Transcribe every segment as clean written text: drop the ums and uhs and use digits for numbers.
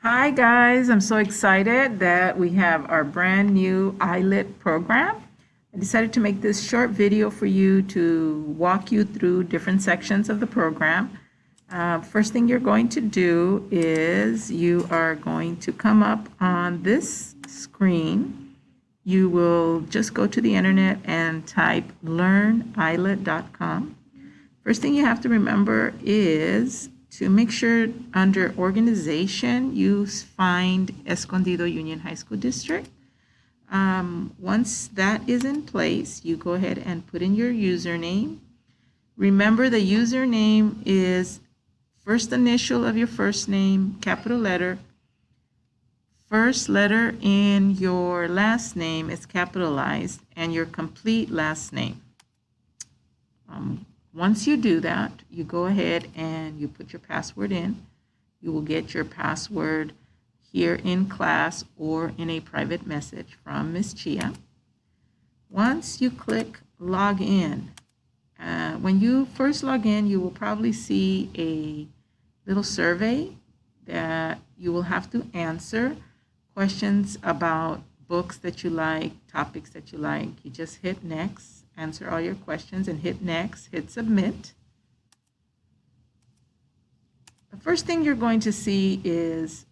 Hi guys, I'm so excited that we have our brand new Ilit program. I decided to make this short video for you to walk you through different sections of the program. First thing you're going to do is you are going to come up on this screen. You will just go to the internet and type learnilit.com. First thing you have to remember is to make sure under organization you find Escondido Union High School District. Once that is in place, you go ahead and put in your username. Remember, the username is first initial of your first name, capital letter. First letter in your last name is capitalized, and your complete last name. Once you do that, you go ahead and you put your password in. You will get your password here in class or in a private message from Miss Chia. Once you click log in, when you first log in, you will probably see a little survey that you will have to answer questions about books that you like, topics that you like. You just hit next, answer all your questions and hit next, hit submit. The first thing you're going to see is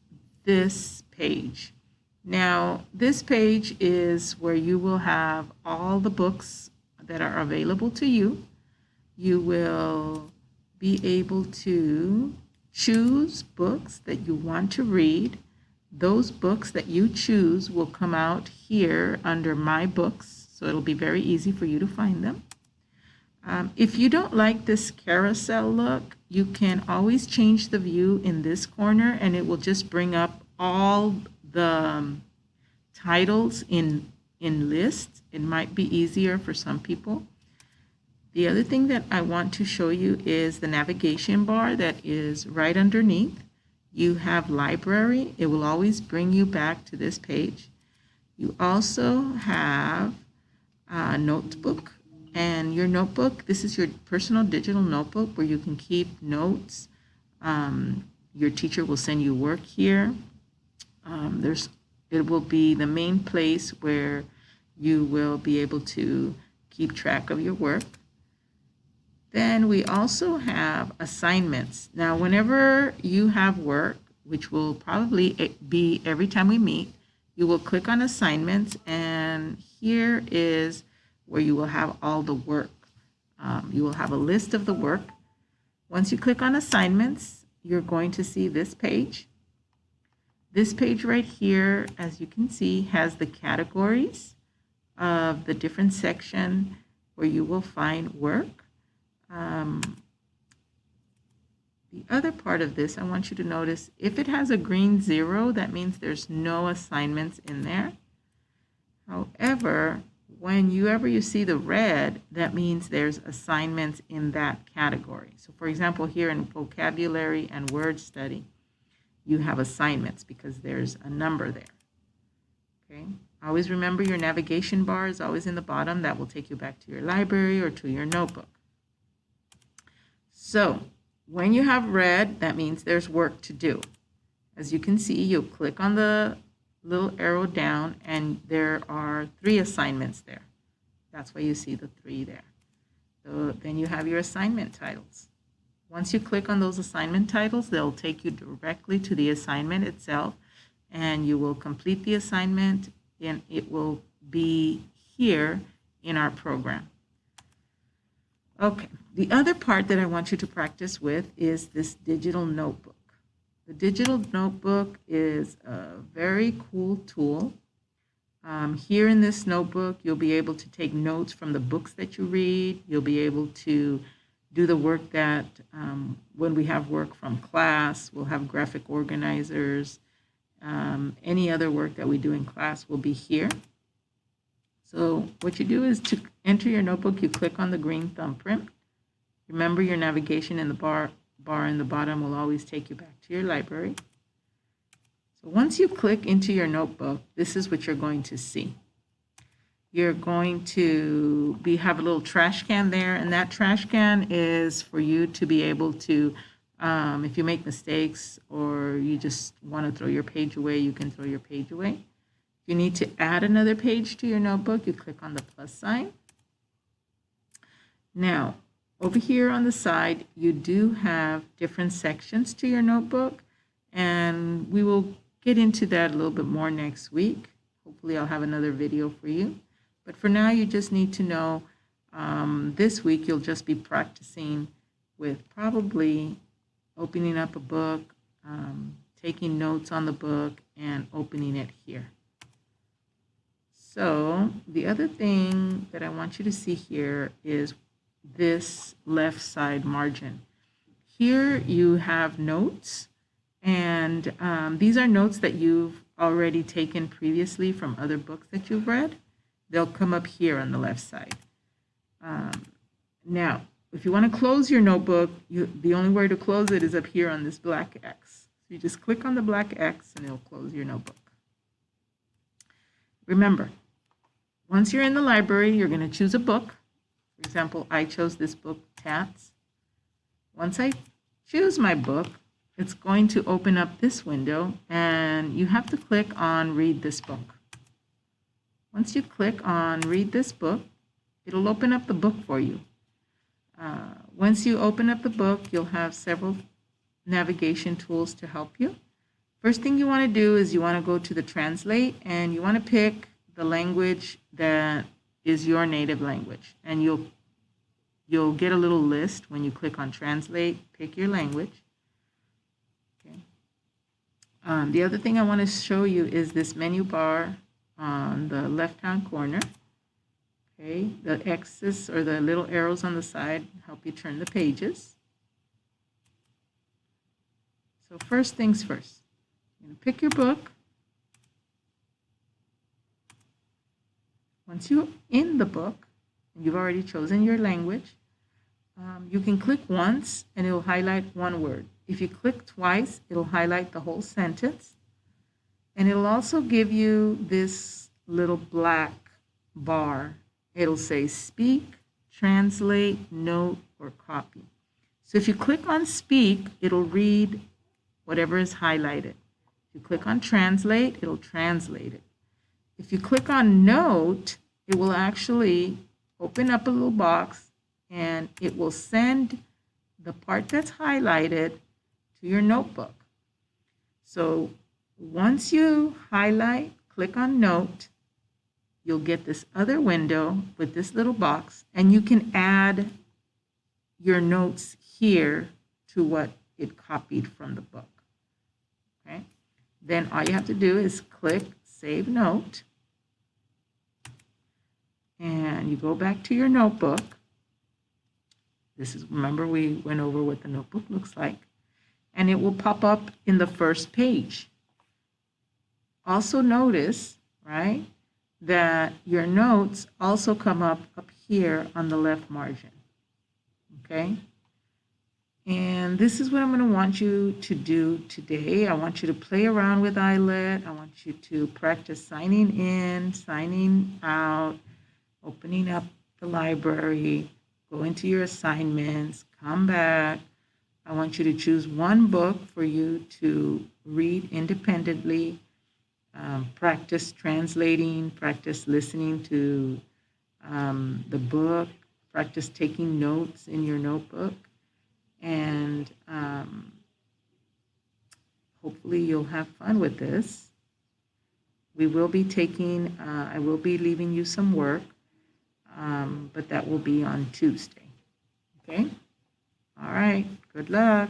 this page. Now, this page is where you will have all the books that are available to you. You will be able to choose books that you want to read. Those books that you choose will come out here under My Books, so it'll be very easy for you to find them. If you don't like this carousel look, you can always change the view in this corner and it will just bring up all the titles in lists. It might be easier for some people. The other thing that I want to show you is the navigation bar that is right underneath. You have library. It will always bring you back to this page. You also have a notebook. And your notebook, this is your personal digital notebook where you can keep notes. Your teacher will send you work here. It will be the main place where you will be able to keep track of your work. Then we also have assignments. Now, whenever you have work, which will probably be every time we meet, you will click on assignments, and here is where you will have all the work. You will have a list of the work. Once you click on assignments, you're going to see this page. This page right here, as you can see, has the categories of the different section where you will find work. The other part of this, I want you to notice, if it has a green 0, that means there's no assignments in there. However, whenever you see the red, that means there's assignments in that category. So for example, here in vocabulary and word study, you have assignments because there's a number there. Okay. Always remember your navigation bar is always in the bottom. That will take you back to your library or to your notebook. So when you have red, that means there's work to do. As you can see, you'll click on the little arrow down and there are 3 assignments there. That's why you see the 3 there. So then you have your assignment titles. Once you click on those assignment titles, they'll take you directly to the assignment itself, and you will complete the assignment and it will be here in our program. Okay, the other part that I want you to practice with is this digital notebook. The digital notebook is a very cool tool. Here in this notebook, you'll be able to take notes from the books that you read. You'll be able to do the work that when we have work from class, we'll have graphic organizers. Any other work that we do in class will be here. So what you do is to enter your notebook, you click on the green thumbprint. Remember, your navigation in the bar in the bottom will always take you back to your library. So once you click into your notebook, this is what you're going to see. You're going to have a little trash can there, and that trash can is for you to be able to If you make mistakes or you just want to throw your page away, you can throw your page away. If you need to add another page to your notebook, you click on the plus sign. Now, over here on the side, you do have different sections to your notebook, and we will get into that a little bit more next week. Hopefully I'll have another video for you. But for now, you just need to know this week you'll just be practicing with probably opening up a book, taking notes on the book, and opening it here. So the other thing that I want you to see here is this left side margin. Here you have notes, and these are notes that you've already taken previously from other books that you've read. They'll come up here on the left side. Now, if you want to close your notebook, the only way to close it is up here on this black X. So you just click on the black X and it'll close your notebook. Remember, once you're in the library, you're going to choose a book. For example, I chose this book, Tats. Once I choose my book, it's going to open up this window, and you have to click on Read This Book. Once you click on Read This Book, it'll open up the book for you. Once you open up the book, you'll have several navigation tools to help you. First thing you want to do is you want to go to the Translate, and you want to pick the language that is your native language. And you'll get a little list when you click on Translate, pick your language. Okay. The other thing I want to show you is this menu bar on the left-hand corner. Okay, the X's or the little arrows on the side help you turn the pages. So first things first, you're going to pick your book. Once you're in the book, and you've already chosen your language, you can click once and it'll highlight one word. If you click twice, it'll highlight the whole sentence. And it'll also give you this little black bar. It'll say speak, translate, note, or copy. So if you click on speak, it'll read whatever is highlighted. If you click on translate, it'll translate it. If you click on note, it will actually open up a little box and it will send the part that's highlighted to your notebook. So once you highlight, click on note, you'll get this other window with this little box, and you can add your notes here to what it copied from the book. Okay? Then all you have to do is click Save Note, and you go back to your notebook. This is, remember, we went over what the notebook looks like, and it will pop up in the first page. Also notice, right, that your notes also come up here on the left margin. Okay? And this is what I'm going to want you to do today. I want you to play around with Ilit. I want you to practice signing in, signing out, opening up the library, go into your assignments, come back. I want you to choose one book for you to read independently. Practice translating, practice listening to the book, practice taking notes in your notebook, and hopefully you'll have fun with this. We will be taking, I will be leaving you some work, but that will be on Tuesday. Okay? All right, good luck.